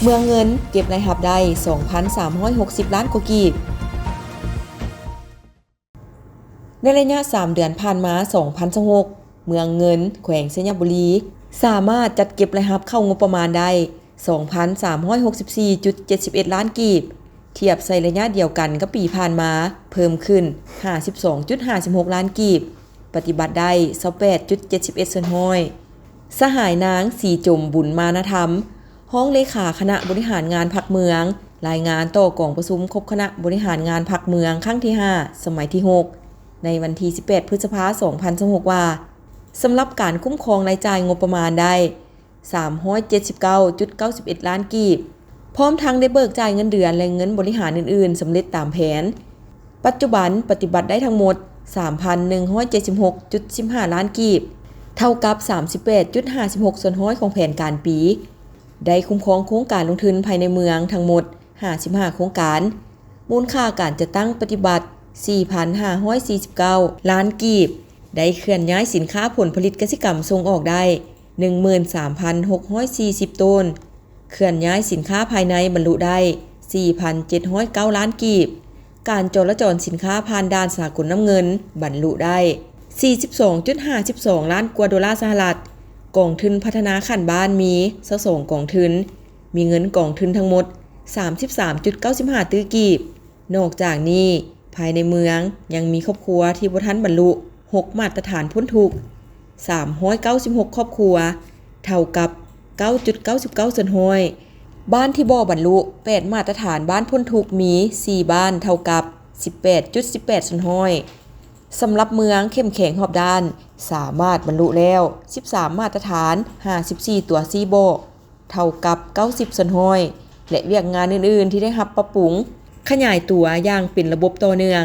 เมืองเงินเก็บรายรับได้ 2,360 ล้านกว่ากีบในระยะ 3 เดือนผ่านมา 2026 เมืองเงินแขวงสัญบุรีสามารถจัดเก็บรายรับเข้างบประมาณได้ 2,364.71 ล้านกีบเทียบใส่ระยะเดียวกันกับปีผ่านมาเพิ่มขึ้น 52.56 ล้านกีบปฏิบัติได้ 28.71 ส่วนห้อยสหายนางสีจมบุญมานธรรมห้องเลขาคณะบริหารงานพรรคเมืองรายงานต่อกองประชุมครบคณะบริหารงานพรรคเมืองครั้งที่ 5 สมัยที่ 6 ในวันที่ 18 พฤษภาคม 2026 ว่าสำหรับการคุ้มครองรายจ่ายงบประมาณได้ 379.91 ล้านกีบพร้อมทั้งได้เบิกจ่ายเงินเดือนและเงินบริหารอื่นๆสำเร็จตามแผนปัจจุบันปฏิบัติได้ทั้งหมด 3,176.15 ล้านกีบเท่ากับ 38.56 ส่วนห้อยของแผนการปีได้คุ้มครองโครงการลงทุนภายในเมืองทั้งหมด 55 โครงการมูลค่าการจัดตั้งปฏิบัติ 4,549 ล้านกีบได้เคลื่อนย้ายสินค้าผลผลิตเกษตรกรรมส่งออกได้ 13,640 ต้นเคลื่อนย้ายสินค้าภายในบรรลุได้ 4,709 ล้านกีบการจราจรสินค้าผ่านด่านสากลน้ำเงินบรรลุได้ 42.52 ล้านกว่าดอลลาร์สหรัฐกองทุนพัฒนาขันบ้านมี22กองทุนมีเงินกองทุนทั้งหมด 33.95 ตื้อกีบนอกจากนี้ภายในเมืองยังมีครอบครัวที่บ่ทันบรรลุ6มาตรฐานพ้นทุกข์396ครอบครัวเท่ากับ 9.99 ส่วนห้อยบ้านที่บ่บรรลุ8มาตรฐานบ้านพ้นทุกข์มี4บ้านเท่ากับ 18.18 ส่วนห้อยสำหรับเมืองเข้มแข็งรอบด้านสามารถบรรลุแล้ว13มาตรฐาน54ตัวซีโบเท่ากับ90ส่วนห้อยและเวียกงานอื่นๆที่ได้รับปรับปรุงขยายตัวอย่างเป็นระบบต่อเนื่อง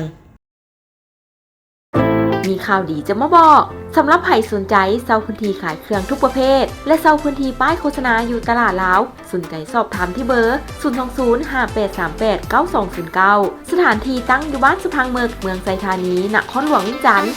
มีข่าวดีจะมาบอกสำหรับใครสนใจเช่าพื้นที่ขายเครื่องทุกประเภทและเช่าพื้นที่ป้ายโฆษณาอยู่ตลาดลาวสนใจสอบถามที่เบอร์ 02058389209 สถานที่ตั้งอยู่บ้านสุพังเมืองไซธานีนครหลวงวิจันทร์